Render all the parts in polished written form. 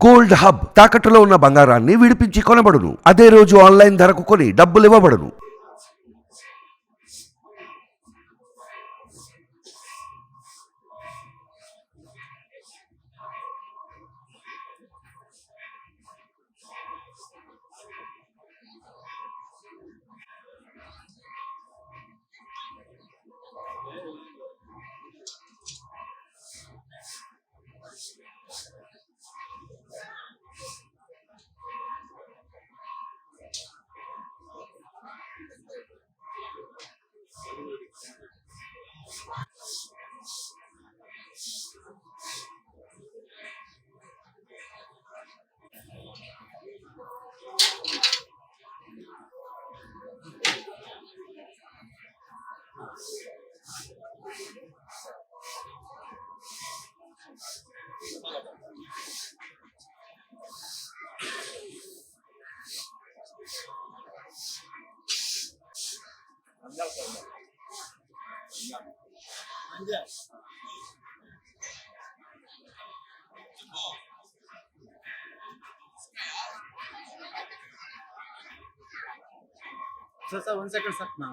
Gold hub తాకట్టులో ఉన్న బంగారాన్ని విడిపించి కొనబడును. అదే రోజు ఆన్లైన్ ధరకు కొని డబ్బులు ఇవ్వబడును. Sir, 1 second, sir. No,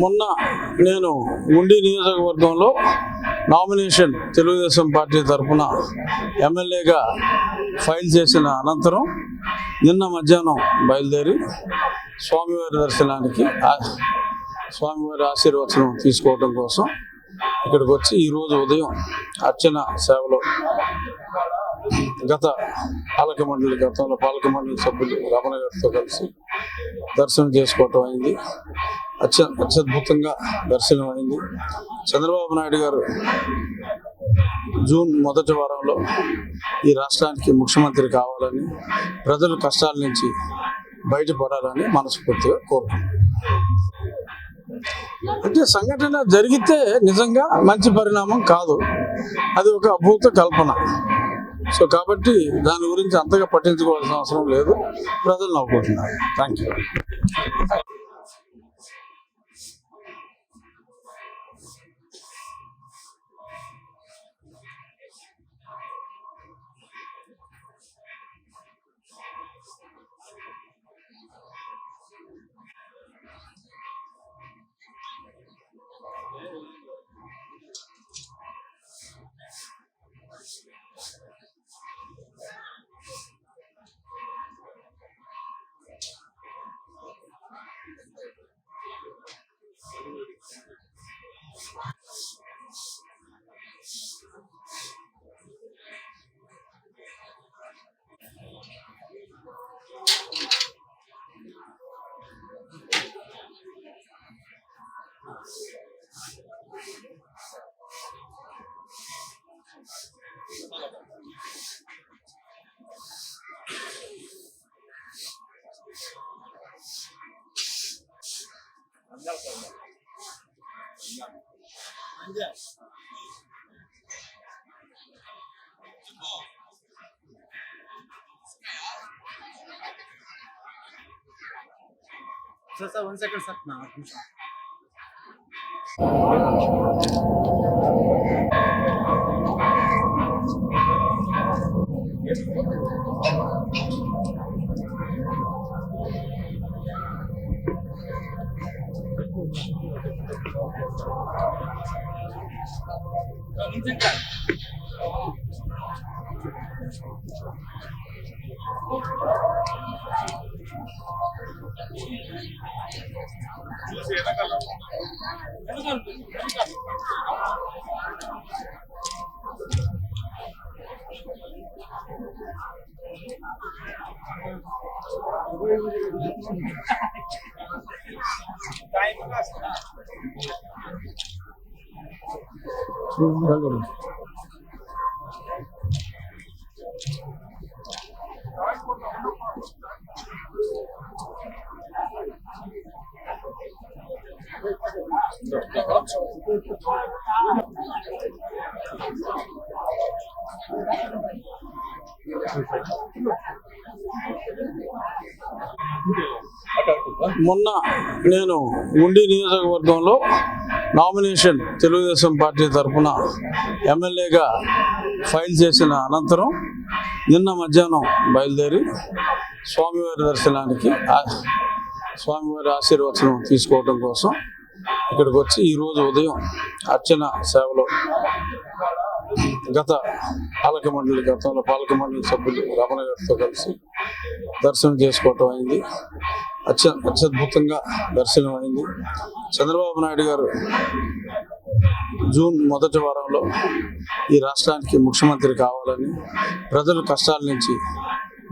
మొన్న నేను ఉండి నియోజకవర్గంలో నామినేషన్ తెలుగుదేశం పార్టీ తరఫున ఎమ్మెల్యేగా ఫైల్ చేసిన అనంతరం నిన్న మధ్యాహ్నం బయలుదేరి స్వామివారి దర్శనానికి స్వామివారి ఆశీర్వచనం తీసుకోవడం కోసం ఇక్కడికి వచ్చి ఈరోజు ఉదయం అర్చన సేవలో గతంలో పాలక మండలి సభ్యులు రమణ గారితో కలిసి దర్శనం చేసుకోవటం అయింది. అత్యద్భుతంగా దర్శనం అయింది. చంద్రబాబు నాయుడు గారు జూన్ మొదటి వారంలో ఈ రాష్ట్రానికి ముఖ్యమంత్రి కావాలని, ప్రజల కష్టాల నుంచి బయటపడాలని మనస్ఫూర్తిగా కోరుకుంటున్నాను. అంటే సంఘటన జరిగితే నిజంగా మంచి పరిణామం కాదు, అది ఒక అభూత కల్పన. సో కాబట్టి దాని గురించి అంతగా పట్టించుకోవాల్సిన అవసరం లేదు. ప్రజలు నవ్వుకుంటున్నారు. Thank you. Sir, 1 second, sir. No, మొన్న నేను ఉండి నియోజకవర్గంలో నామినేషన్ తెలుగుదేశం పార్టీ తరఫున ఎమ్మెల్యేగా ఫైల్ చేసిన అనంతరం నిన్న మధ్యాహ్నం బయలుదేరి స్వామివారి దర్శనానికి స్వామివారి ఆశీర్వచనం తీసుకోవడం కోసం ఇక్కడికి వచ్చి ఈరోజు ఉదయం అర్చన సేవలో గతంలో పాలక మండలి సభ్యులు రమణ గారితో కలిసి దర్శనం చేసుకోవటం అయింది. అత్యద్భుతంగా దర్శనం అయింది. చంద్రబాబు నాయుడు గారు జూన్ మొదటి వారంలో ఈ రాష్ట్రానికి ముఖ్యమంత్రి కావాలని, ప్రజల కష్టాల నుంచి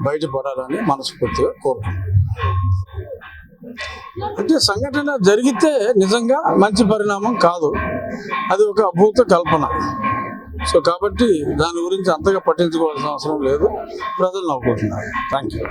బయటపడాలని మనస్ఫూర్తిగా కోరుకుంటున్నాను. అంటే సంఘటన జరిగితే నిజంగా మంచి పరిణామం కాదు, అది ఒక అభూత కల్పన. సో కాబట్టి దాని గురించి అంతగా పట్టించుకోవాల్సిన అవసరం లేదు. ప్రజలు నవ్వుకుంటున్నారు. Thank you.